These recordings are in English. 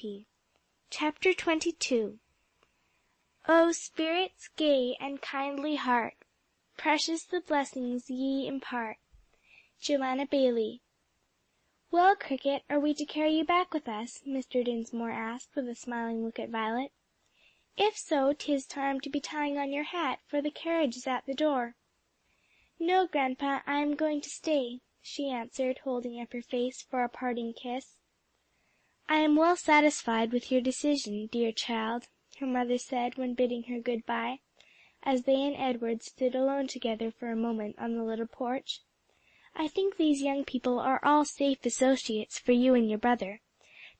happy. Chapter 22. O spirits gay and kindly heart, precious the blessings ye impart. Joanna Bailey. "Well, Cricket, are we to carry you back with us?" Mr. Dinsmore asked, with a smiling look at Violet. "If so, 'tis time to be tying on your hat, for the carriage is at the door." "No, grandpa, I am going to stay," she answered, holding up her face for a parting kiss. "I am well satisfied with your decision, dear child," her mother said when bidding her good bye, as they and Edward stood alone together for a moment on the little porch. "I think these young people are all safe associates for you and your brother,"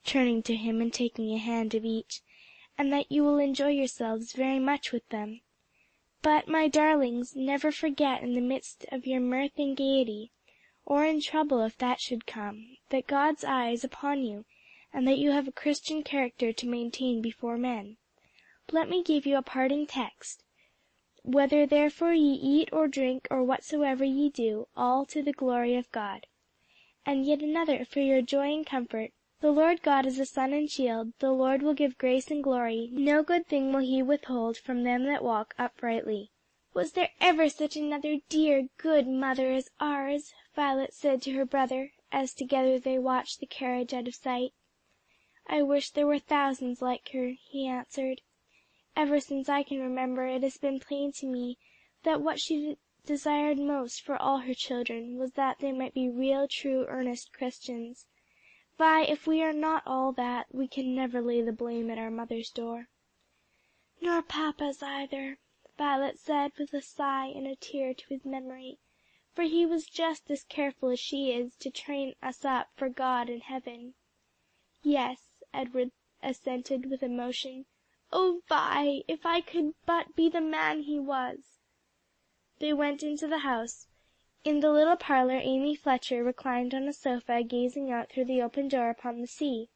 turning to him and taking a hand of each, "and that you will enjoy yourselves very much with them. But, my darlings, never forget in the midst of your mirth and gaiety, or in trouble if that should come, that God's eye is upon you, and that you have a Christian character to maintain before men. Let me give you a parting text: 'Whether therefore ye eat or drink or whatsoever ye do, all to the glory of God.' And yet another for your joy and comfort: 'The Lord God is a sun and shield; the Lord will give grace and glory; no good thing will he withhold from them that walk uprightly.'" "Was there ever such another dear, good mother as ours?" Violet said to her brother, as together they watched the carriage out of sight. "I wish there were thousands like her," he answered. "Ever since I can remember it has been plain to me that what she desired most for all her children was that they might be real, true, earnest Christians. Vi, if we are not all that, we can never lay the blame at our mother's door." "Nor papa's either," Violet said with a sigh and a tear to his memory, "for he was just as careful as she is to train us up for God and heaven." "Yes," Edward assented with emotion. "Oh, Vi, if I could but be the man he was!" They went into the house. In the little parlor Amy Fletcher reclined on a sofa gazing out through the open door upon the sea.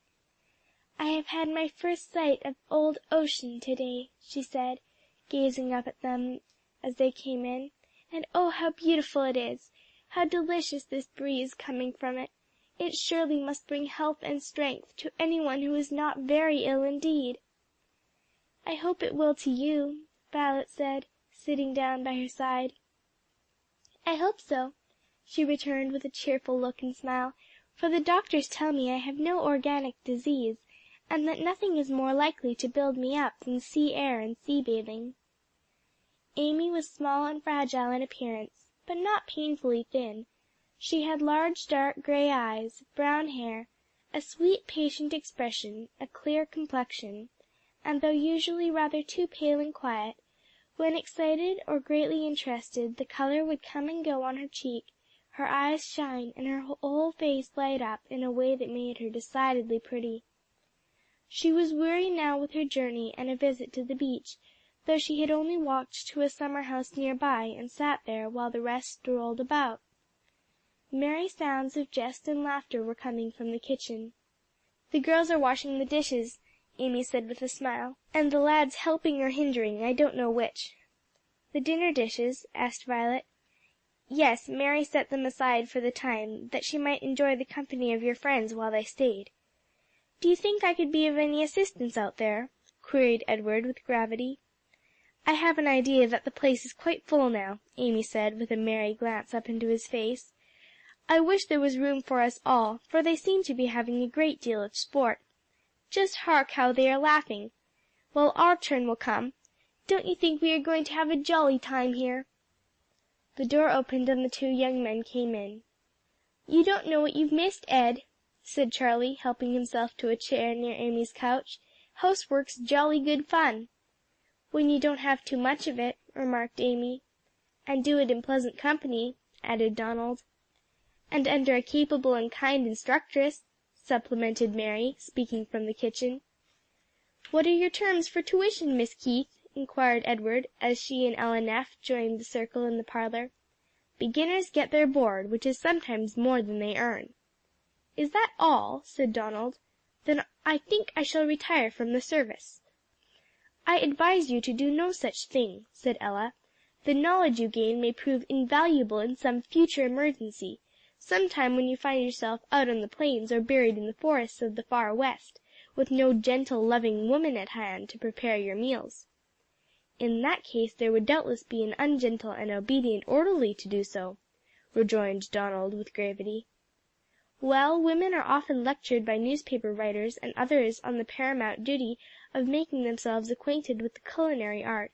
"I have had my first sight of old ocean to day," she said, gazing up at them as they came in, "and oh how beautiful it is! How delicious this breeze coming from it! It surely must bring health and strength to any one who is not very ill indeed." "I hope it will to you," Violet said, sitting down by her side. "I hope so," she returned with a cheerful look and smile, "for the doctors tell me I have no organic disease, and that nothing is more likely to build me up than sea air and sea bathing." Amy was small and fragile in appearance, but not painfully thin. She had large dark gray eyes, brown hair, a sweet patient expression, a clear complexion, and though usually rather too pale and quiet, when excited or greatly interested the color would come and go on her cheek, her eyes shine, and her whole face light up in a way that made her decidedly pretty. She was weary now with her journey and a visit to the beach, though she had only walked to a summer house near by and sat there while the rest strolled about. Merry sounds of jest and laughter were coming from the kitchen. "The girls are washing the dishes," Amy said with a smile, "and the lads helping or hindering, I don't know which." "The dinner dishes?" asked Violet. "Yes, Mary set them aside for the time, that she might enjoy the company of your friends while they stayed." "Do you think I could be of any assistance out there?" queried Edward with gravity. "I have an idea that the place is quite full now," Amy said with a merry glance up into his face. "I wish there was room for us all, for they seem to be having a great deal of sport. Just hark how they are laughing! Well, our turn will come. Don't you think we are going to have a jolly time here?" The door opened and the two young men came in. "You don't know what you've missed, Ed," said Charlie, helping himself to a chair near Amy's couch. "Housework's jolly good fun." "When you don't have too much of it," remarked Amy. "And do it in pleasant company," added Donald. "And under a capable and kind instructress," supplemented Mary, speaking from the kitchen. "What are your terms for tuition, Miss Keith?" inquired Edward, as she and Ella Neff joined the circle in the parlor. "Beginners get their board, which is sometimes more than they earn." "Is that all?" said Donald. "Then I think I shall retire from the service." "I advise you to do no such thing," said Ella. "The knowledge you gain may prove invaluable in some future emergency, sometime when you find yourself out on the plains or buried in the forests of the far west, with no gentle, loving woman at hand to prepare your meals." "In that case there would doubtless be an ungentle and obedient orderly to do so," rejoined Donald with gravity. "Well, women are often lectured by newspaper writers and others on the paramount duty of making themselves acquainted with the culinary art,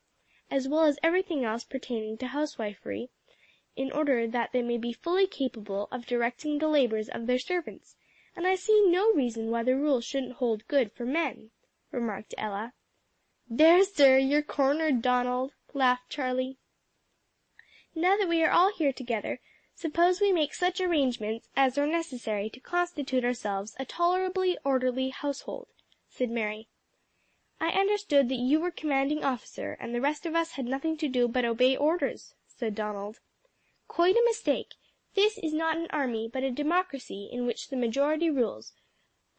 as well as everything else pertaining to housewifery, in order that they may be fully capable of directing the labors of their servants, and I see no reason why the rule shouldn't hold good for men," remarked Ella. "There, sir, you're cornered, Donald," laughed Charlie. "Now that we are all here together, suppose we make such arrangements as are necessary to constitute ourselves a tolerably orderly household," said Mary. "I understood that you were commanding officer, and the rest of us had nothing to do but obey orders," said Donald. "Quite a mistake. This is not an army, but a democracy in which the majority rules.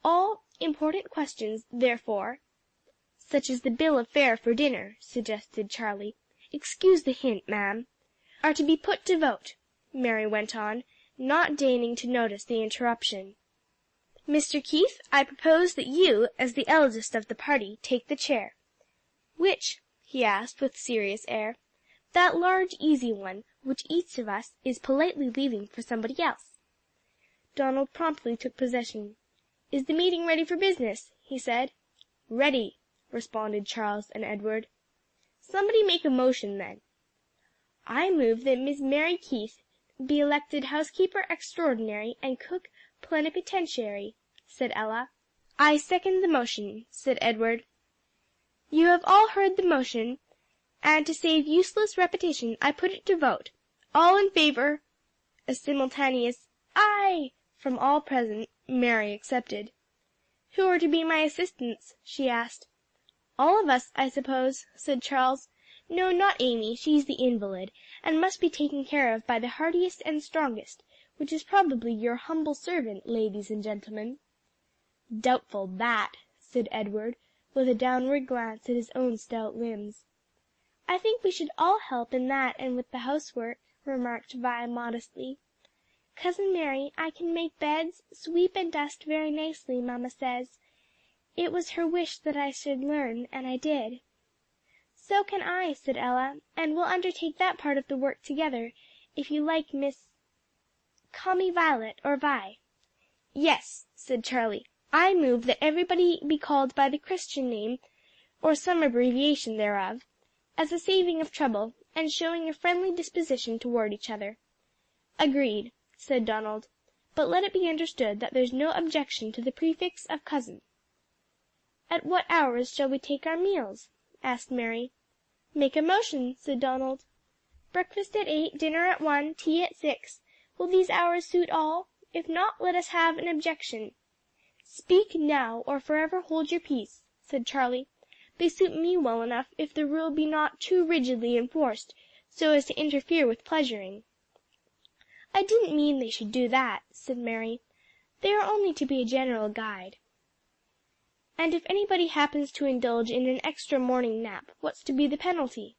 All important questions, therefore—" "Such as the bill of fare for dinner," suggested Charlie. "Excuse the hint, ma'am." "Are to be put to vote," Mary went on, not deigning to notice the interruption. "Mr. Keith, I propose that you, as the eldest of the party, take the chair." "Which?" he asked with serious air. "That large, easy one, which each of us is politely leaving for somebody else." Donald promptly took possession. "Is the meeting ready for business?" he said. "Ready," responded Charles and Edward. "Somebody make a motion, then." "I move that Miss Mary Keith be elected housekeeper extraordinary and cook plenipotentiary," said Ella. "I second the motion," said Edward. "You have all heard the motion, and to save useless repetition I put it to vote. All in favor?" A simultaneous "Aye" from all present, Mary excepted. "Who are to be my assistants?" she asked. "All of us, I suppose," said Charles. "No, not Amy, she's the invalid, and must be taken care of by the heartiest and strongest, which is probably your humble servant, ladies and gentlemen." "Doubtful that," said Edward, with a downward glance at his own stout limbs. "I think we should all help in that and with the housework," remarked Vi modestly. "Cousin Mary, I can make beds, sweep and dust very nicely, mamma says. It was her wish that I should learn, and I did." "So can I," said Ella, "and we'll undertake that part of the work together, if you like, Miss— Call me Violet, or Vi." "Yes," said Charlie. "I move that everybody be called by the Christian name, or some abbreviation thereof, as a saving of trouble, and showing a friendly disposition toward each other." "Agreed," said Donald. "But let it be understood that there's no objection to the prefix of cousin." "At what hours shall we take our meals?" asked Mary. "Make a motion," said Donald. "Breakfast at 8, dinner at 1, tea at 6. Will these hours suit all? If not, let us have an objection." "Speak now, or forever hold your peace," said Charlie. "They suit me well enough if the rule be not too rigidly enforced, so as to interfere with pleasuring." "I didn't mean they should do that," said Mary. "They are only to be a general guide." "And if anybody happens to indulge in an extra morning nap, what's to be the penalty?"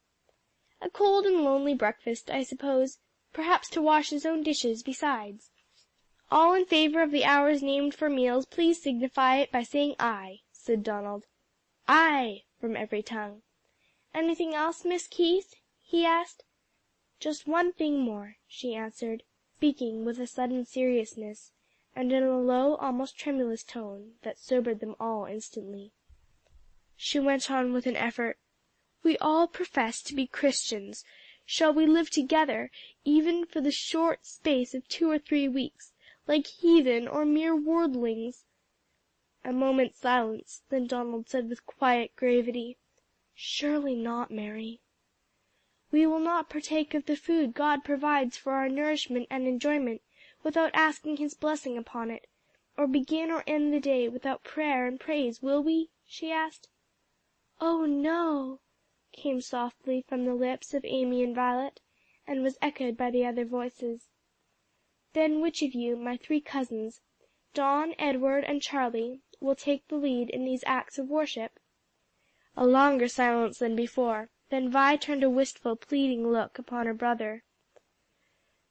"A cold and lonely breakfast, I suppose; perhaps to wash his own dishes besides." "All in favor of the hours named for meals, please signify it by saying aye," said Donald. "Aye," from every tongue. "Anything else, Miss Keith?" he asked. "Just one thing more," she answered, speaking with a sudden seriousness, and in a low, almost tremulous tone, that sobered them all instantly. She went on with an effort. "We all profess to be Christians. Shall we live together, even for the short space of 2 or 3 weeks, like heathen or mere worldlings?" A moment's silence, then Donald said with quiet gravity, "Surely not, Mary." "We will not partake of the food God provides for our nourishment and enjoyment without asking his blessing upon it, or begin or end the day without prayer and praise, will we?" she asked. "Oh no," came softly from the lips of Amy and Violet, and was echoed by the other voices. "Then which of you, my 3 cousins, Don, Edward, and Charlie, will take the lead in these acts of worship?" A longer silence than before, then Vi turned a wistful, pleading look upon her brother.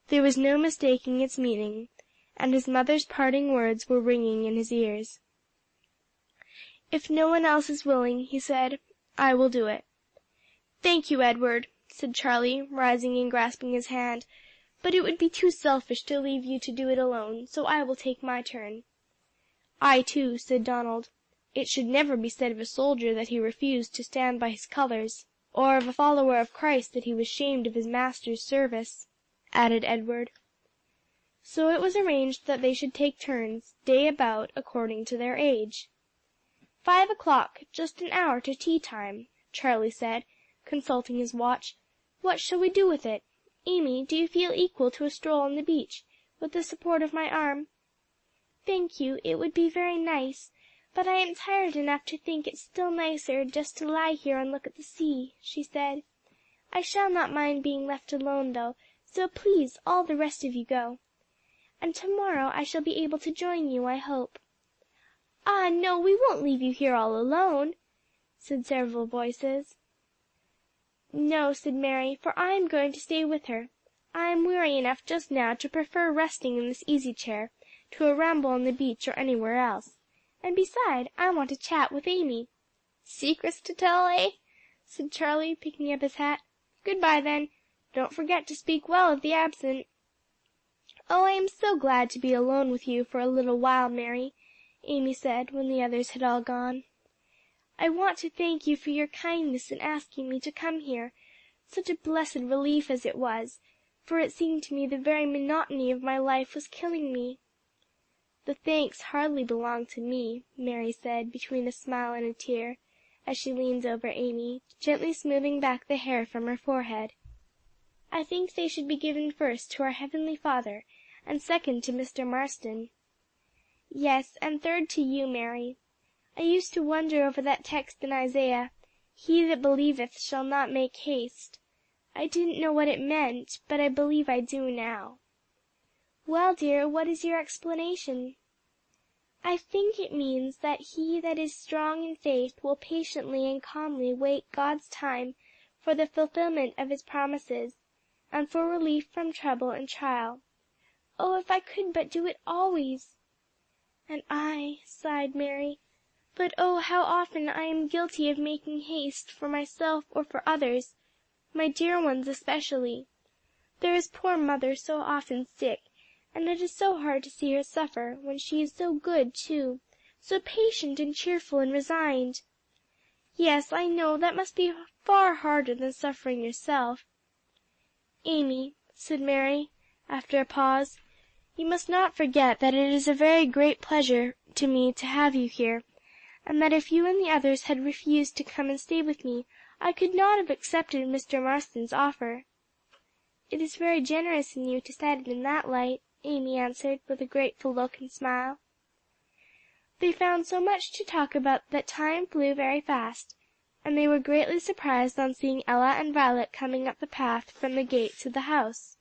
There was no mistaking its meaning, and his mother's parting words were ringing in his ears. "If no one else is willing," he said, "I will do it." "Thank you, Edward," said Charlie, rising and grasping his hand, "but it would be too selfish to leave you to do it alone, so I will take my turn." "I too," said Donald. "It should never be said of a soldier that he refused to stand by his colors, or of a follower of Christ that he was shamed of his Master's service," added Edward. So it was arranged that they should take turns, day about, according to their age. "5 o'clock, just an hour to tea time," Charlie said, consulting his watch. "What shall we do with it? Amy, do you feel equal to a stroll on the beach, with the support of my arm?" "Thank you, it would be very nice, but I am tired enough to think it still nicer just to lie here and look at the sea," she said. "I shall not mind being left alone though, so please all the rest of you go. And tomorrow I shall be able to join you, I hope." "Ah, no, we won't leave you here all alone," said several voices. "No," said Mary, "for I am going to stay with her. I am weary enough just now to prefer resting in this easy chair to a ramble on the beach or anywhere else. And beside, I want to chat with Amy." "Secrets to tell, eh?" said Charlie, picking up his hat. "Goodbye, then. Don't forget to speak well of the absent." "Oh, I am so glad to be alone with you for a little while, Mary," Amy said, when the others had all gone. "I want to thank you for your kindness in asking me to come here, such a blessed relief as it was, for it seemed to me the very monotony of my life was killing me." "The thanks hardly belong to me," Mary said, between a smile and a tear, as she leaned over Amy, gently smoothing back the hair from her forehead. "I think they should be given first to our Heavenly Father, and second to Mr. Marston." "Yes, and third to you, Mary. I used to wonder over that text in Isaiah, 'He that believeth shall not make haste.' I didn't know what it meant, but I believe I do now." "Well, dear, what is your explanation?" "I think it means that he that is strong in faith will patiently and calmly wait God's time for the fulfillment of his promises, and for relief from trouble and trial. Oh, if I could but do it always!" "And I," sighed Mary. "But oh, how often I am guilty of making haste for myself or for others, my dear ones especially. There is poor mother so often sick, and it is so hard to see her suffer, when she is so good too, so patient and cheerful and resigned." "Yes, I know, that must be far harder than suffering yourself." "Amy," said Mary, after a pause, "you must not forget that it is a very great pleasure to me to have you here, and that if you and the others had refused to come and stay with me, I could not have accepted Mr. Marston's offer." "It is very generous in you to set it in that light," Amy answered, with a grateful look and smile. They found so much to talk about that time flew very fast, and they were greatly surprised on seeing Ella and Violet coming up the path from the gate to the house.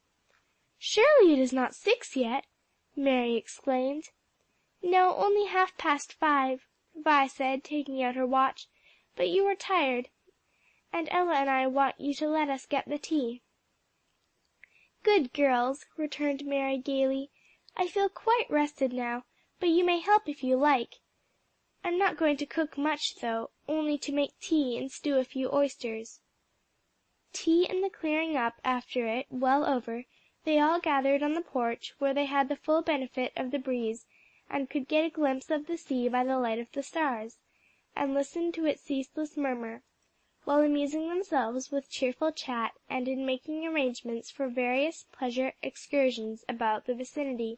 "Surely it is not 6 yet!" Mary exclaimed. "No, only 5:30, Vi said, taking out her watch, but you are tired, and Ella and I want you to let us get the tea." "Good girls," returned Mary gaily. "I feel quite rested now, but you may help if you like. I'm not going to cook much though, only to make tea and stew a few oysters." Tea and the clearing up after it well over, they all gathered on the porch, where they had the full benefit of the breeze, and could get a glimpse of the sea by the light of the stars, and listen to its ceaseless murmur, while amusing themselves with cheerful chat and in making arrangements for various pleasure excursions about the vicinity.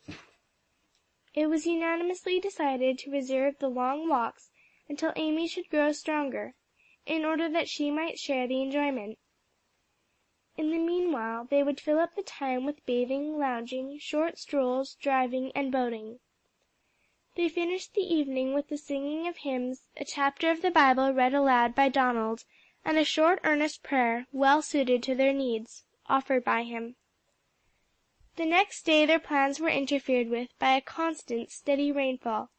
It was unanimously decided to reserve the long walks until Amy should grow stronger, in order that she might share the enjoyment. In the meanwhile they would fill up the time with bathing, lounging, short strolls, driving, and boating. They finished the evening with the singing of hymns, a chapter of the Bible read aloud by Donald, and a short earnest prayer, well suited to their needs, offered by him. The next day their plans were interfered with by a constant, steady rainfall,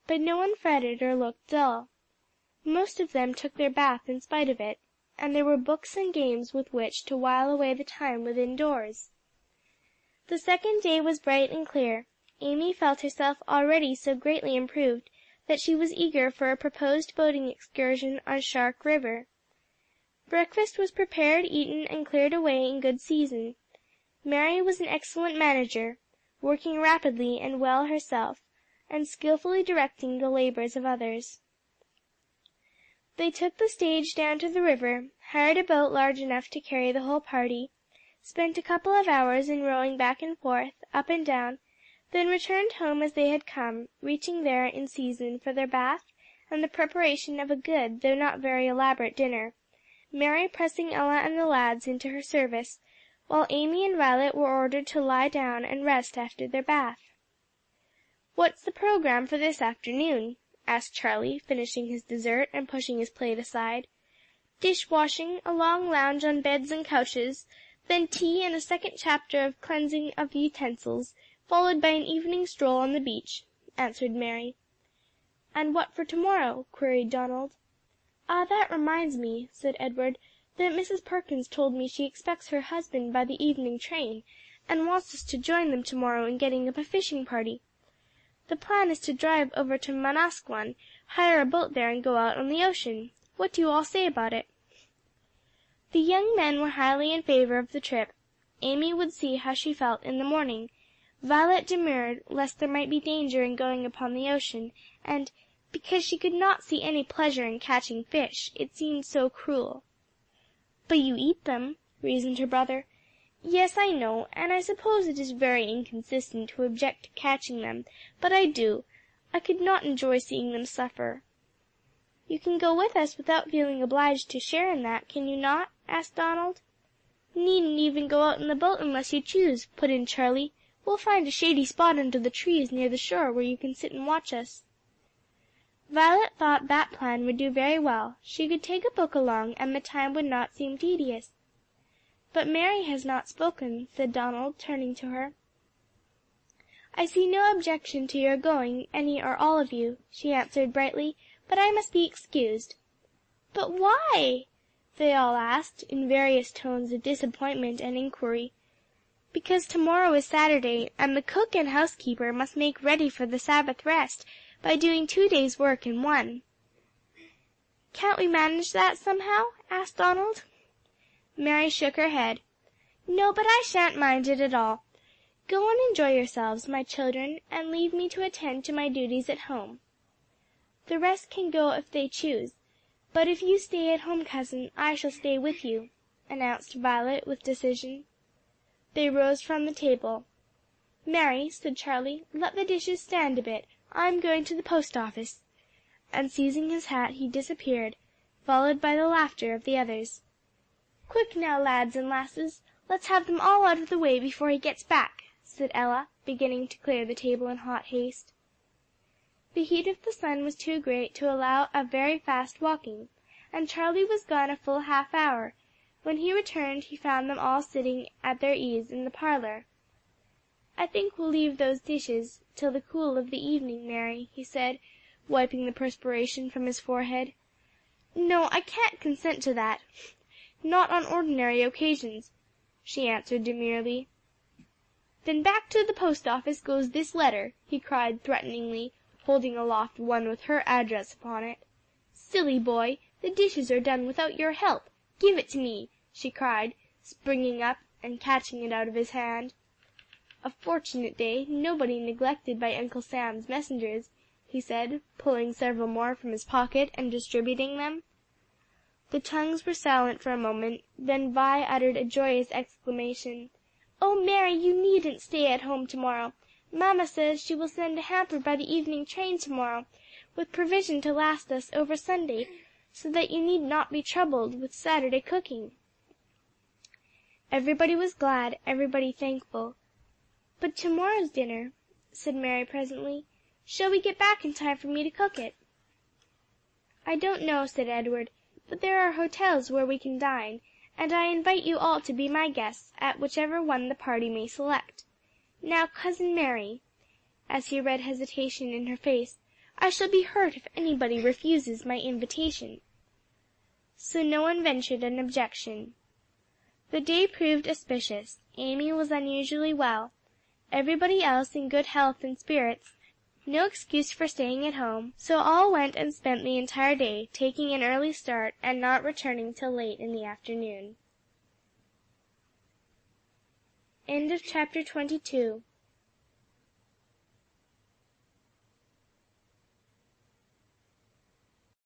but no one fretted or looked dull. Most of them took their bath in spite of it, and there were books and games with which to while away the time within doors. The second day was bright and clear. Amy felt herself already so greatly improved that she was eager for a proposed boating excursion on Shark River. Breakfast was prepared, eaten, and cleared away in good season. Mary was an excellent manager, working rapidly and well herself, and skilfully directing the labors of others. They took the stage down to the river, hired a boat large enough to carry the whole party, spent a couple of hours in rowing back and forth, up and down, then returned home as they had come, reaching there in season for their bath and the preparation of a good though not very elaborate dinner, Mary pressing Ella and the lads into her service, while Amy and Violet were ordered to lie down and rest after their bath. "What's the programme for this afternoon?" asked Charlie, finishing his dessert and pushing his plate aside. "Dish washing, a long lounge on beds and couches, then tea and a second chapter of cleansing of utensils, followed by an evening stroll on the beach," answered Mary. "And what for tomorrow?" queried Donald. "That reminds me," said Edward, "that Mrs. Perkins told me she expects her husband by the evening train, and wants us to join them tomorrow in getting up a fishing party. The plan is to drive over to Manasquan, hire a boat there and go out on the ocean. What do you all say about it?" The young men were highly in favor of the trip. Amy would see how she felt in the morning. Violet demurred, lest there might be danger in going upon the ocean, and because she could not see any pleasure in catching fish, it seemed so cruel. "But you eat them," reasoned her brother. "Yes, I know, and I suppose it is very inconsistent to object to catching them, but I do. I could not enjoy seeing them suffer." "You can go with us without feeling obliged to share in that, can you not?" asked Donald. "Needn't even go out in the boat unless you choose," put in Charlie. "We'll find a shady spot under the trees near the shore where you can sit and watch us." Violet thought that plan would do very well. She could take a book along, and the time would not seem tedious. "But Mary has not spoken," said Donald, turning to her. "I see no objection to your going, any or all of you," she answered brightly, "but I must be excused." "But why?" they all asked, in various tones of disappointment and inquiry. "Because tomorrow is Saturday, and the cook and housekeeper must make ready for the Sabbath rest by doing 2 days' work in one." "Can't we manage that somehow?" asked Donald. Mary shook her head. "No, but I shan't mind it at all. Go and enjoy yourselves, my children, and leave me to attend to my duties at home. The rest can go if they choose, but if you stay at home, cousin, I shall stay with you," announced Violet with decision. They rose from the table. "Mary," said Charlie, "let the dishes stand a bit. I'm going to the post office," and seizing his hat he disappeared, followed by the laughter of the others. "Quick now, lads and lasses, let's have them all out of the way before he gets back," said Ella, beginning to clear the table in hot haste. The heat of the sun was too great to allow of very fast walking, and Charlie was gone a full half hour. When he returned he found them all sitting at their ease in the parlor. "I think we'll leave those dishes till the cool of the evening, Mary," he said, wiping the perspiration from his forehead. "No, I can't consent to that. Not on ordinary occasions," she answered demurely. "Then back to the post office goes this letter," he cried threateningly, holding aloft one with her address upon it. "Silly boy, the dishes are done without your help. Give it to me," she cried, springing up and catching it out of his hand. "A fortunate day, nobody neglected by Uncle Sam's messengers," he said, pulling several more from his pocket and distributing them. The tongues were silent for a moment, then Vi uttered a joyous exclamation. "Oh, Mary, you needn't stay at home tomorrow. Mamma says she will send a hamper by the evening train tomorrow, with provision to last us over Sunday, so that you need not be troubled with Saturday cooking." Everybody was glad, everybody thankful. "But tomorrow's dinner," said Mary presently, "shall we get back in time for me to cook it?" "I don't know," said Edward, "but there are hotels where we can dine, and I invite you all to be my guests at whichever one the party may select. Now, Cousin Mary," as he read hesitation in her face, "I shall be hurt if anybody refuses my invitation." So no one ventured an objection. The day proved auspicious. Amy was unusually well, everybody else in good health and spirits, No excuse for staying at home, so all went and spent the entire day, taking an early start and not returning till late in the afternoon. Chapter 23